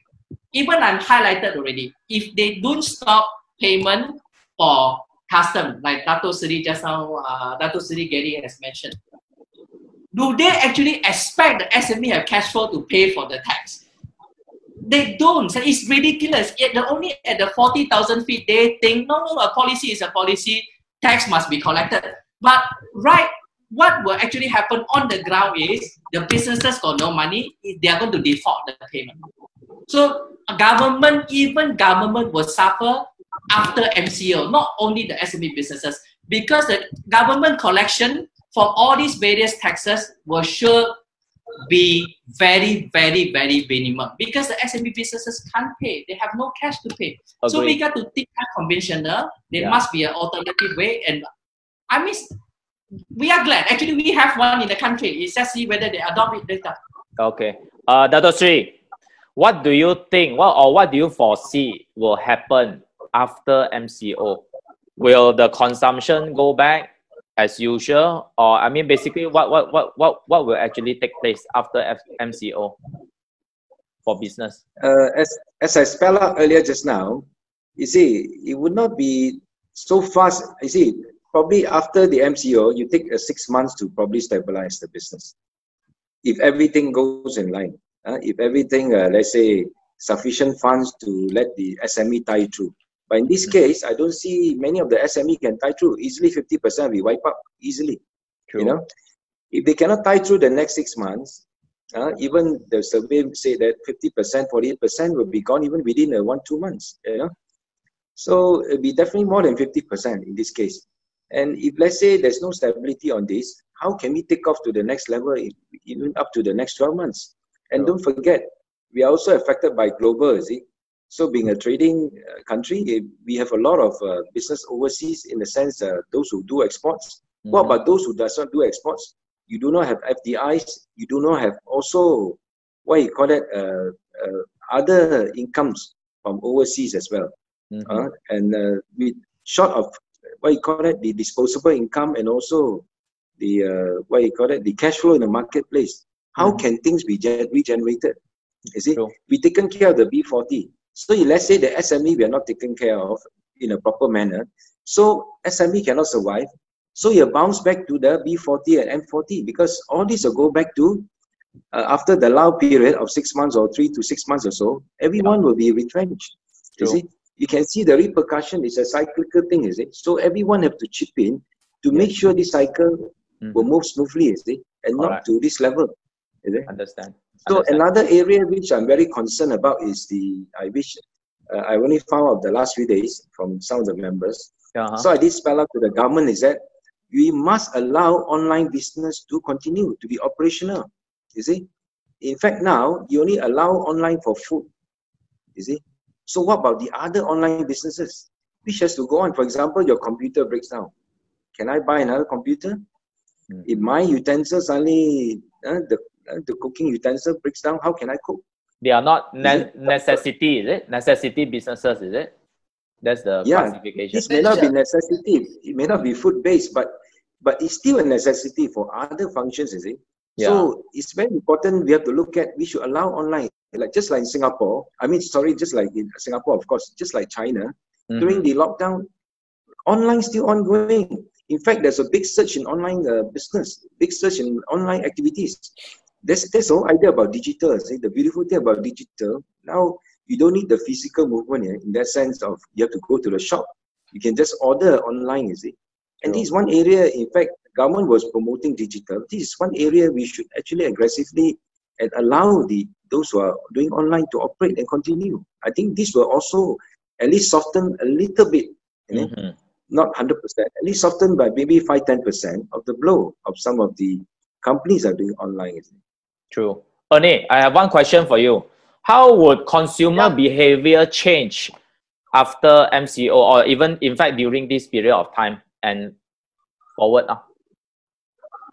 Even I'm highlighted already. If they don't stop payment for custom, like Dato Seri just now, Dato Seri Gary has mentioned, do they actually expect the SME have cash flow to pay for the tax? They don't. So it's ridiculous. Only at the 40,000 feet, they think, no, a policy is a policy. Tax must be collected. But what will actually happen on the ground is the businesses got no money, they are going to default the payment. So even government will suffer after MCO, not only the SME businesses, because the government collection for all these various taxes will sure be very, very, very minimum, because the SME businesses can't pay. They have no cash to pay. Agreed. So we got to think conventional. There must be an alternative way. And I mean, we are glad. Actually, we have one in the country. It's just see whether they adopt it later. Okay. Dato Sri, what do you think, what do you foresee will happen after MCO? Will the consumption go back as usual, or I mean, basically, what will actually take place after MCO for business? As I spelled out earlier just now, you see, it would not be so fast. You see, probably after the MCO, you take 6 months to probably stabilize the business. If everything goes in line, if everything, let's say, sufficient funds to let the SME tie through. But in this case, I don't see many of the SME can tie through. Easily 50% we wipe up easily. True. You know, if they cannot tie through the next 6 months, even the survey say that 50%, 48% will be gone even within 1-2 months. You know, so it'll be definitely more than 50% in this case. And if let's say there's no stability on this, how can we take off to the next level, even up to the next 12 months? And don't forget, we are also affected by global, see? So being a trading country, we have a lot of business overseas in the sense those who do exports. What about those who does not do exports? You do not have FDIs. You do not have also, what you call it, other incomes from overseas as well. And with short of, what you call it, the disposable income and also the, what you call it, the cash flow in the marketplace. How can things be regenerated? Is it? We taken care of the B40. So let's say the SME we are not taken care of in a proper manner. So SME cannot survive. So you bounce back to the B40 and M40 because all these will go back to after the lull period of 6 months or 3 to 6 months or so, everyone will be retrenched. You see? You can see the repercussion is a cyclical thing, is it? So everyone have to chip in to make sure this cycle will move smoothly, is it? And not to this level. Is it? Understand. So another area which I'm very concerned about is I only found out the last few days from some of the members. So I did spell out to the government is that we must allow online business to continue to be operational. You see? In fact, now you only allow online for food. You see? So what about the other online businesses? Which has to go on? For example, your computer breaks down. Can I buy another computer? If my utensils suddenly the cooking utensil breaks down, how can I cook? They are not necessity, is it? Necessity businesses, is it? That's the classification. This may not be necessity. It may not be food-based, but it's still a necessity for other functions, is it? So it's very important. We have to look at, we should allow online, just like in Singapore. I mean, just like in Singapore, of course, just like China, during the lockdown, online still ongoing. In fact, there's a big surge in online business, big surge in online activities. There's the whole idea about digital. See, the beautiful thing about digital, now you don't need the physical movement in that sense of you have to go to the shop. You can just order online, you see. And this is one area, in fact, government was promoting digital. This is one area we should actually aggressively and allow those who are doing online to operate and continue. I think this will also at least soften a little bit, you know? Not 100%, at least soften by maybe 5-10% of the blow of some of the companies that are doing online. True. Ernie, I have one question for you. How would consumer behavior change after MCO or even, in fact, during this period of time and forward now?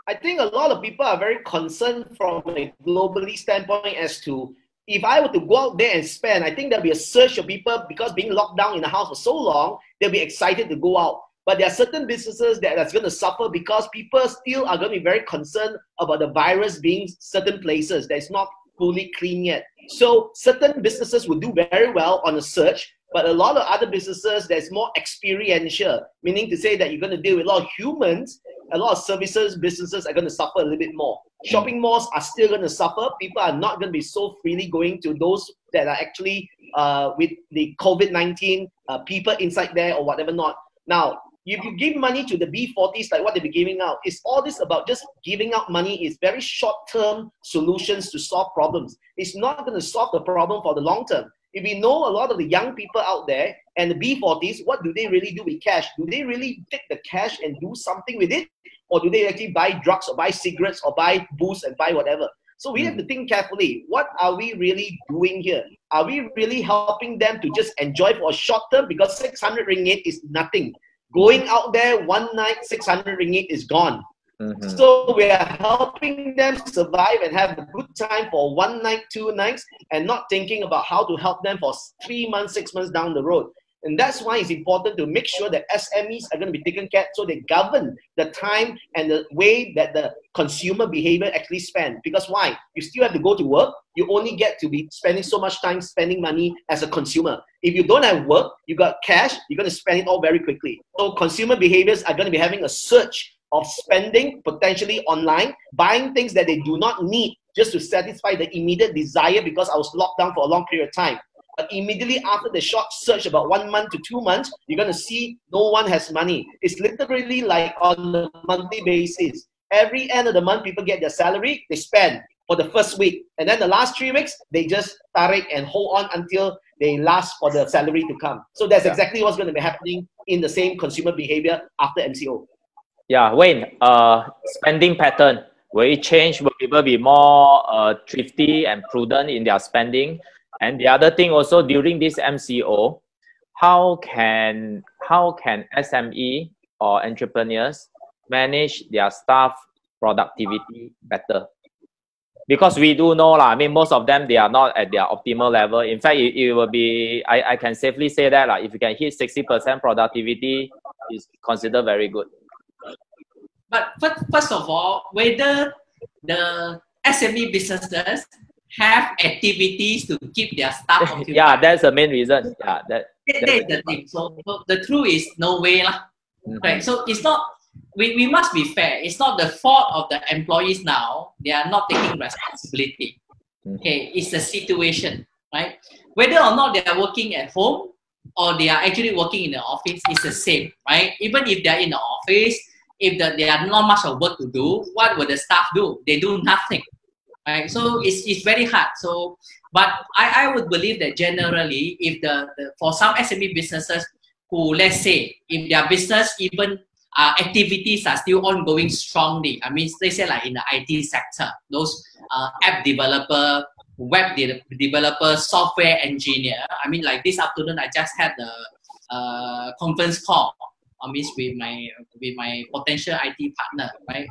I think a lot of people are very concerned from a globally standpoint as to if I were to go out there and spend, I think there'll be a surge of people because being locked down in the house for so long, they'll be excited to go out. But there are certain businesses that's going to suffer because people still are going to be very concerned about the virus being certain places that's not fully clean yet. So certain businesses will do very well on a surge, but a lot of other businesses that's more experiential, meaning to say that you're going to deal with a lot of humans, a lot of services, businesses are going to suffer a little bit more. Shopping malls are still going to suffer. People are not going to be so freely going to those that are actually with the COVID-19 people inside there or whatever not. Now, If you give money to the B40s like what they be giving out, it's all this about just giving out money is very short-term solutions to solve problems. It's not going to solve the problem for the long term. If we know a lot of the young people out there and the B40s, what do they really do with cash? Do they really take the cash and do something with it? Or do they actually buy drugs or buy cigarettes or buy booze and buy whatever? So we have to think carefully. What are we really doing here? Are we really helping them to just enjoy for a short term? Because 600 ringgit is nothing. Going out there one night, 600 ringgit is gone. So we are helping them survive and have a good time for 1 night, 2 nights, and not thinking about how to help them for 3 months, 6 months down the road. And that's why it's important to make sure that SMEs are going to be taken care of, so they govern the time and the way that the consumer behavior actually spend. Because why? You still have to go to work. You only get to be spending so much time spending money as a consumer. If you don't have work, you got cash, you're going to spend it all very quickly. So consumer behaviors are going to be having a surge of spending, potentially online, buying things that they do not need just to satisfy the immediate desire because I was locked down for a long period of time. But immediately after the short surge, about 1 month to 2 months, you're going to see no one has money. It's literally like on a monthly basis. Every end of the month, people get their salary, they spend for the first week. And then the last 3 weeks, they just tarik and hold on until they last for the salary to come. So that's exactly what's going to be happening in the same consumer behavior after MCO. Yeah, Wayne, spending pattern, will it change? Will people be more thrifty and prudent in their spending? And the other thing also, during this MCO, how can SME or entrepreneurs manage their staff productivity better? Because we do know, I mean, most of them, they are not at their optimal level. In fact, it will be, I can safely say that if you can hit 60% productivity, is considered very good. But first of all, whether the SME businesses have activities to keep their staff occupied. Yeah, that's the main reason. Yeah, that's the thing. So the truth is no way lah. Right. So it's not. We must be fair. It's not the fault of the employees now. They are not taking responsibility. Okay, it's the situation, right? Whether or not they are working at home or they are actually working in the office, it's the same, right? Even if they are in the office, if they are not much of work to do, what will the staff do? They do nothing. Right, so it's very hard. So, but I would believe that generally, if for some SME businesses who, let's say, if their business even activities are still ongoing strongly, I mean, they say like in the IT sector, those app developer, web developer, software engineer. I mean, like this afternoon, I just had the conference call. I mean, with my potential IT partner, right?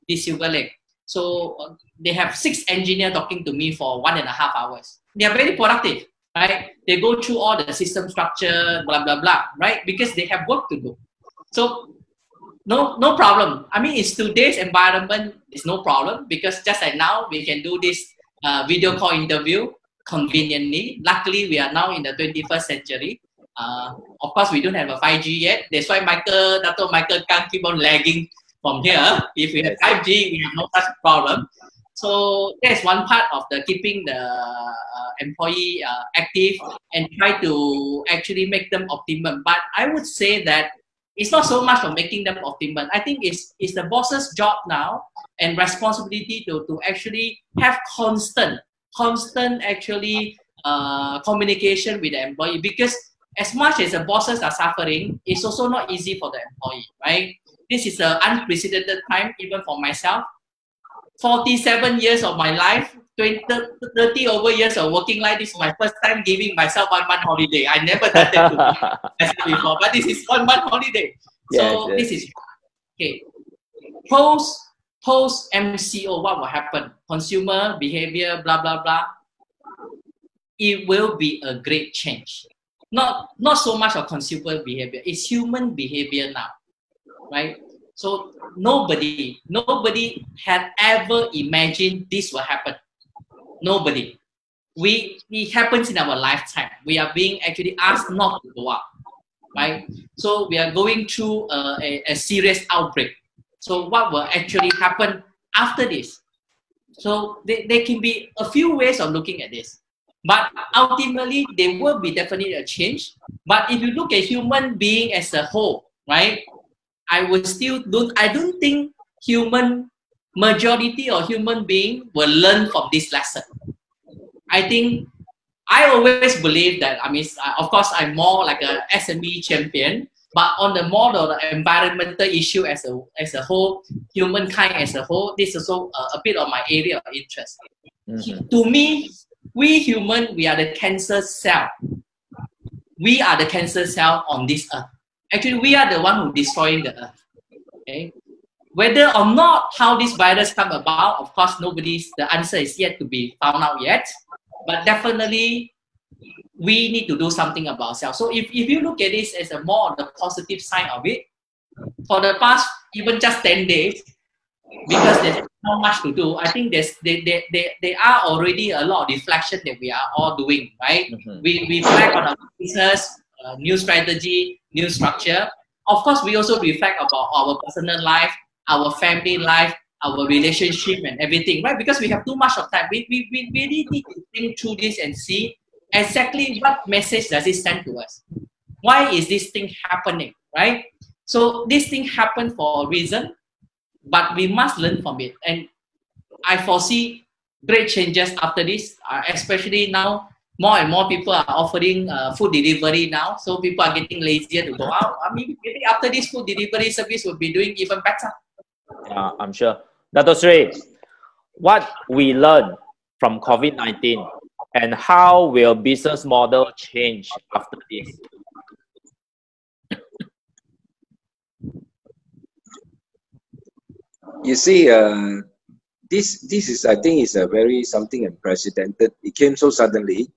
This Silver Lake. So they have 6 engineers talking to me for 1.5 hours. They are very productive, right? They go through all the system structure, blah, blah, blah, right? Because they have work to do. So no problem. I mean, in today's environment, it's no problem because just like now, we can do this video call interview conveniently. Luckily, we are now in the 21st century. Of course, we don't have a 5G yet. That's why Dato' Michael can't keep on lagging from here. If we have 5G, we have no such problem. So that's one part of the keeping the employee active and try to actually make them optimum. But I would say that it's not so much for making them optimum. I think it's the boss's job now and responsibility to actually have constant actually communication with the employee, because as much as the bosses are suffering, it's also not easy for the employee, right? This is an unprecedented time, even for myself. 47 years of my life, 30 over years of working life, this is my first time giving myself 1 month holiday. I never done that before, but this is 1 month holiday. So this is, okay. Post MCO, what will happen? Consumer behavior, blah, blah, blah. It will be a great change. Not so much of consumer behavior, it's human behavior now, right? So nobody had ever imagined this will happen. Nobody. It happens in our lifetime. We are being actually asked not to go out, right? So we are going through a serious outbreak. So what will actually happen after this? So there can be a few ways of looking at this. But ultimately, there will be definitely a change. But if you look at human being as a whole, right? I don't think human majority or human being will learn from this lesson. I think I always believe that, I mean, of course, I'm more like a SME champion, but on the more of the environmental issue as a whole, humankind as a whole, this is also a bit of my area of interest. To me, we human, we are the cancer cell. We are the cancer cell on this earth. Actually, we are the one who destroying the earth. Okay? Whether or not how this virus come about, of course, the answer is yet to be found out yet. But definitely, we need to do something about ourselves. So if you look at this as a more the positive side of it, for the past even just 10 days, because there's not much to do, I think there are already a lot of reflection that we are all doing, right? We reflect on our business, new strategy, new structure. Of course, we also reflect about our personal life, our family life, our relationship and everything, right? Because we have too much of time. We really need to think through this and see exactly what message does it send to us. Why is this thing happening, right? So this thing happened for a reason, but we must learn from it. And I foresee great changes after this, especially now. More and more people are offering food delivery now, so people are getting lazier to go out. I mean, maybe after this food delivery service will be doing even better. I'm sure. Dr. Sri, what we learned from COVID-19 and how will business model change after this? You see, this is, I think, is a very something unprecedented. It came so suddenly.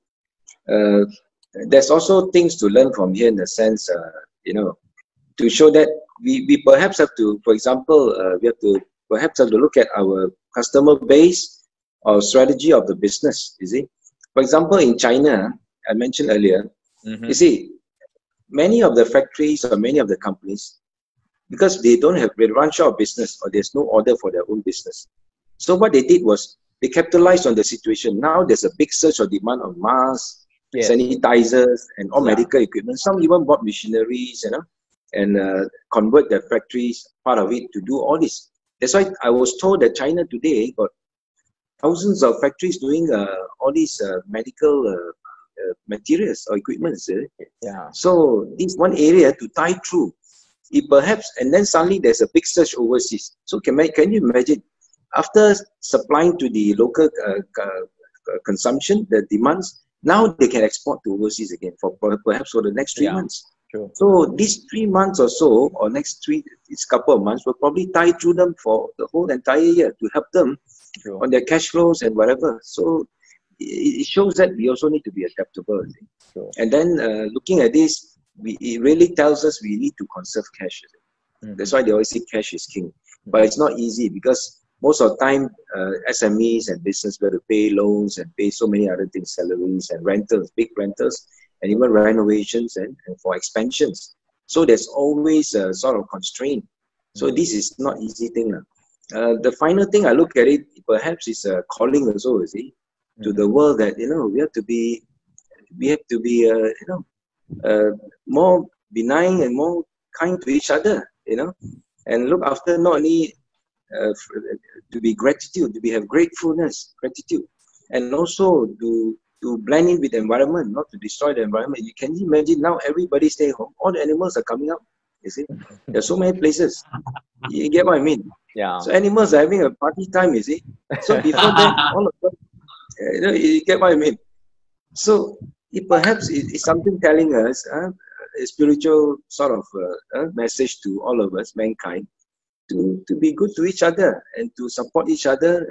There's also things to learn from here in the sense, to show that we perhaps have to, for example, we have to perhaps have to look at our customer base or strategy of the business. You see, for example, in China, I mentioned earlier, you see, many of the factories or many of the companies, because they run short of business or there's no order for their own business. So what they did was they capitalized on the situation. Now there's a big surge of demand on masks, sanitizers, and all medical equipment. Some even bought machineries, and convert their factories, part of it, to do all this. That's why I was told that China today got thousands of factories doing all these medical materials or equipment. So this one area to tie through. It perhaps, and then suddenly there's a big surge overseas. So can you imagine, after supplying to the local consumption, the demands, now they can export to overseas again for perhaps for the next 3 months. Sure. So these 3 months or so, or this couple of months, will probably tie through them for the whole entire year to help them on their cash flows and whatever. So it shows that we also need to be adaptable. And then looking at this, it really tells us we need to conserve cash. That's why they always say cash is king. But it's not easy because most of the time, SMEs and business will have to pay loans and pay so many other things, salaries and rentals, big rentals, and even renovations and for expansions. So there's always a sort of constraint. So this is not easy thing. The final thing I look at it, perhaps is a calling also, you see, to the world that, we have to be more benign and more kind to each other, and look after not only to be gratitude, to have gratefulness, gratitude, and also to blend in with the environment, not to destroy the environment. You can imagine now everybody stay home, all the animals are coming up. You see, there's so many places. You get what I mean? Yeah. So animals are having a party time. You see, so before that, all of them, you get what I mean? So it perhaps is something telling us a spiritual sort of message to all of us, mankind, to be good to each other and to support each other,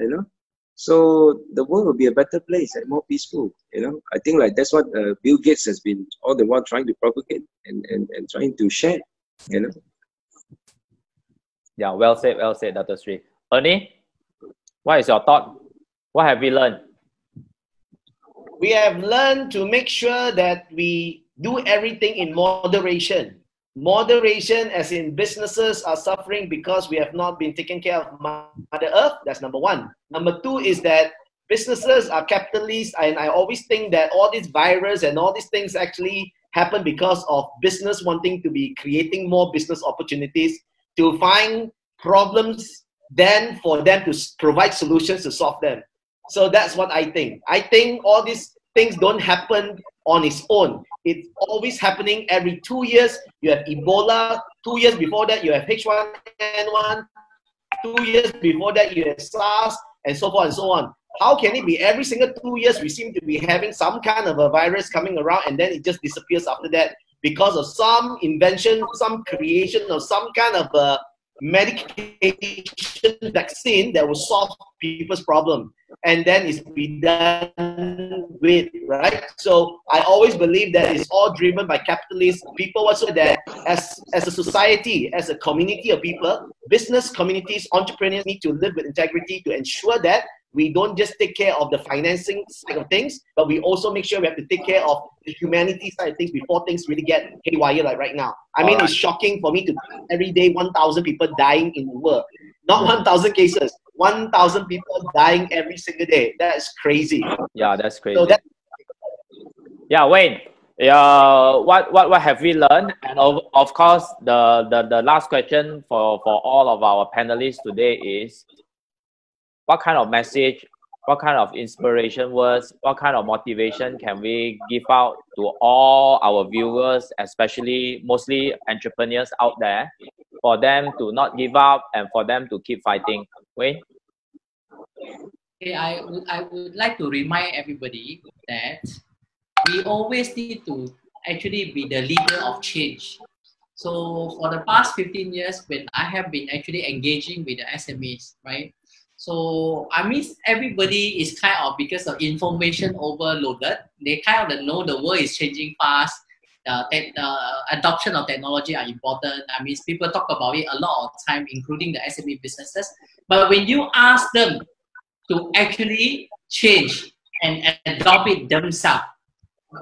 so the world will be a better place and more peaceful. I think like that's what Bill Gates has been all the while trying to propagate and trying to share. Yeah, well said, Dr. Sri. Ernie, what is your thought? What have we learned? We have learned to make sure that we do everything in moderation. Moderation, as in businesses are suffering because we have not been taking care of Mother Earth. That's number one. Number two is that businesses are capitalists, and I always think that all this virus and all these things actually happen because of business wanting to be creating more business opportunities to find problems, then for them to provide solutions to solve them. So that's what I think. I think all these things don't happen on its own. It's always happening every 2 years. You have Ebola. 2 years before that, you have H1N1. 2 years before that, you have SARS, and so forth and so on. How can it be every single 2 years we seem to be having some kind of a virus coming around and then it just disappears after that because of some invention, some creation of some kind of a medication vaccine that will solve people's problem, and then it's be done with, right? So I always believe that it's all driven by capitalist people. Also, that as a society, as a community of people, business communities, entrepreneurs need to live with integrity to ensure that we don't just take care of the financing side of things, but we also make sure we have to take care of the humanity side of things before things really get haywire like right now. I mean, it's shocking for me to every day 1,000 people dying in the world. Not 1,000 cases, 1,000 people dying every single day. That's crazy. Yeah, that's crazy. So yeah, Wayne. What have we learned? And of course, the last question for all of our panelists today is, what kind of message, what kind of inspiration words, what kind of motivation can we give out to all our viewers, especially mostly entrepreneurs out there, for them to not give up and for them to keep fighting? Wayne? Okay, I would like to remind everybody that we always need to actually be the leader of change. So for the past 15 years, when I have been actually engaging with the SMEs, right? So I mean, everybody is kind of, because of information overloaded, they kind of know the world is changing fast. The adoption of technology are important. I mean, people talk about it a lot of time, including the SME businesses. But when you ask them to actually change and adopt it themselves,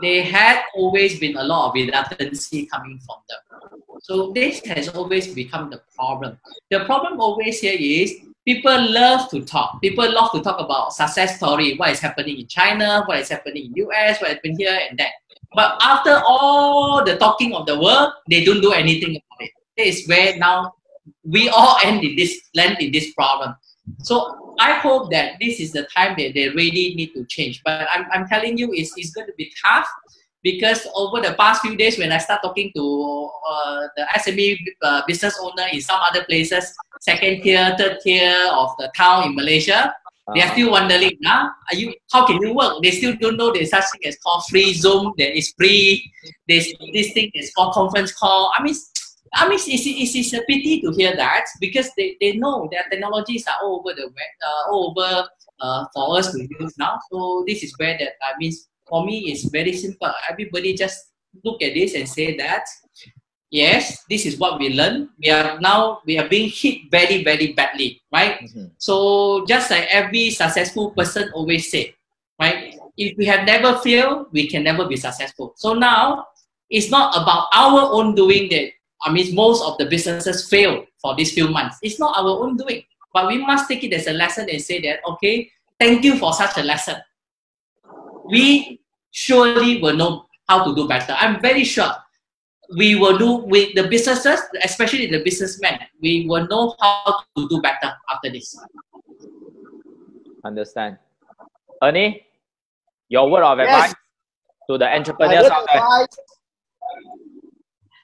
there had always been a lot of redundancy coming from them. So this has always become the problem. The problem always here is people love to talk. People love to talk about success story, what is happening in China, what is happening in US, what happened here and there. But after all the talking of the world, they don't do anything about it. This is where now we all land in this problem. So I hope that this is the time that they really need to change. But I'm telling you, it's going to be tough, because over the past few days, when I start talking to the SME business owner in some other places, second tier, third tier of the town in Malaysia, they are still wondering, how can you work? They still don't know there's such thing as called free Zoom, that is free. There's this thing is called conference call. I mean, it's a pity to hear that, because they know that technologies are all over the web, all over for us to use now. So this is where that, I mean, for me, it's very simple. Everybody just look at this and say that, yes, this is what we learn. We are being hit very, very badly, right? So just like every successful person always say, right? If we have never failed, we can never be successful. So now it's not about our own doing that. I mean, most of the businesses fail for these few months. It's not our own doing, but we must take it as a lesson and say that, okay, thank you for such a lesson. We surely will know how to do better. I'm very sure we will do with the businesses, especially the businessmen. We will know how to do better after this. Understand. Ernie, your word of advice to the entrepreneurs out there.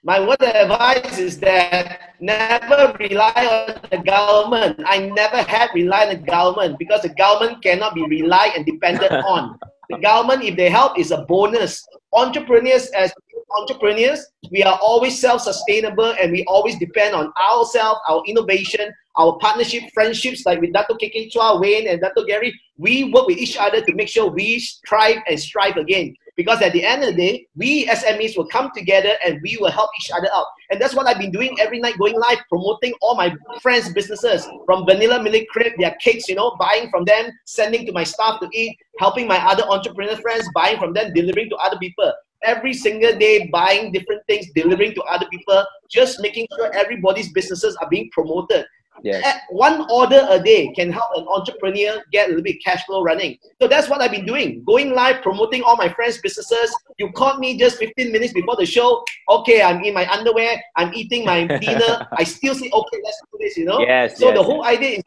My word of advice is that never rely on the government. I never had relied on the government, because the government cannot be relied and depended on. The government, if they help, is a bonus. Entrepreneurs, as entrepreneurs, we are always self-sustainable, and we always depend on ourselves, our innovation, our partnership, friendships, like with Dato' KK Chua, Wayne, and Dato' Gary. We work with each other to make sure we thrive and strive again. Because at the end of the day, we SMEs will come together and we will help each other out. And that's what I've been doing every night, going live, promoting all my friends' businesses, from Vanilla Milk Crib, their cakes, you know, buying from them, sending to my staff to eat, helping my other entrepreneur friends, buying from them, delivering to other people. Every single day, buying different things, delivering to other people, just making sure everybody's businesses are being promoted. Yes. One order a day can help an entrepreneur get a little bit cash flow running. So that's what I've been doing. Going live, promoting all my friends' businesses. You called me just 15 minutes before the show. Okay, I'm in my underwear. I'm eating my dinner. I still say, okay, let's do this, you know? Yes. So the whole idea is,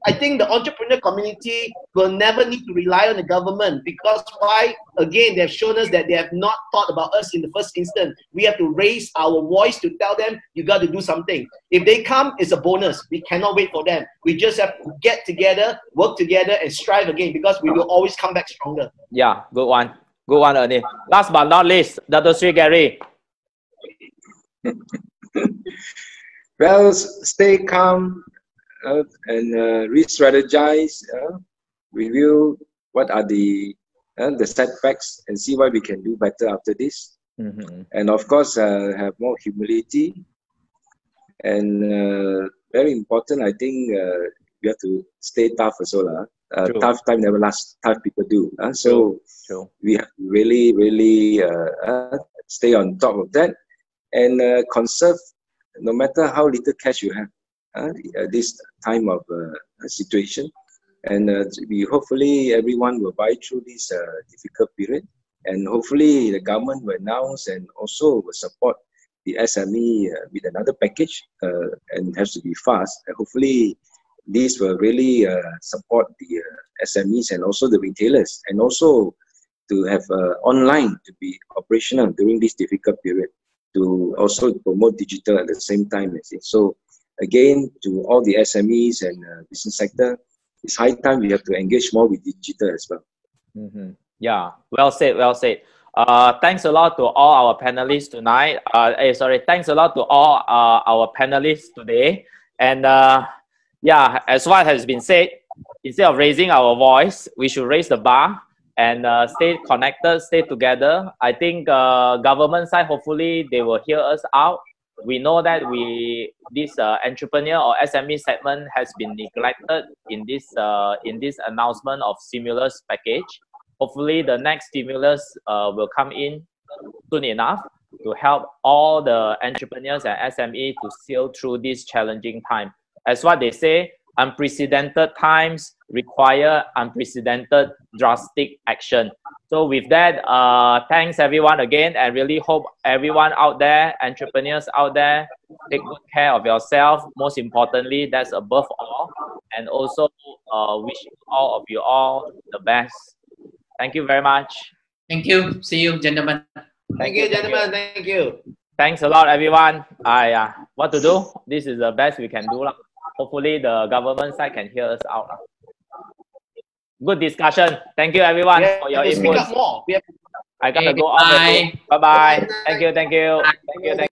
I think the entrepreneur community will never need to rely on the government, because why? Again, they've shown us that they have not thought about us in the first instance. We have to raise our voice to tell them, you got to do something. If they come, it's a bonus. We cannot wait for them. We just have to get together, work together, and strive again, because we will always come back stronger. Yeah, good one. Good one, Ernie. Last but not least, Dr. Sri Gary. Well, stay calm. And re-strategize, review what are the setbacks, and see what we can do better after this. And of course, have more humility. And very important, I think we have to stay tough as well. Tough time never lasts. Tough people do. So we have to really, really stay on top of that, and conserve, no matter how little cash you have. This time of situation, and we hopefully everyone will buy through this difficult period, and hopefully the government will announce and also will support the SME with another package, and has to be fast. And hopefully this will really support the SMEs and also the retailers, and also to have online to be operational during this difficult period, to also promote digital at the same time. So again, to all the SMEs and business sector, it's high time we have to engage more with digital as well. Yeah, well said, well said. Thanks a lot to all our panelists tonight. Thanks a lot to all our panelists today. And yeah, as what has been said, instead of raising our voice, we should raise the bar and stay connected, stay together. I think government side, hopefully they will hear us out. We know that this entrepreneur or SME segment has been neglected in this announcement of stimulus package. Hopefully, the next stimulus will come in soon enough to help all the entrepreneurs and SME to sail through this challenging time. As what they say, unprecedented times require unprecedented drastic action. So with that, thanks everyone again, and really hope everyone out there, entrepreneurs out there, take good care of yourself. Most importantly, that's above all. And also wish all of you all the best. Thank you very much. Thank you. See you, gentlemen. Thank you, gentlemen. Thank you. Thanks a lot, everyone. What to do? This is the best we can do. Hopefully, the government side can hear us out. Good discussion. Thank you, everyone, for your input. I gotta go out. Bye bye. Thank you. Thank you. Thank you.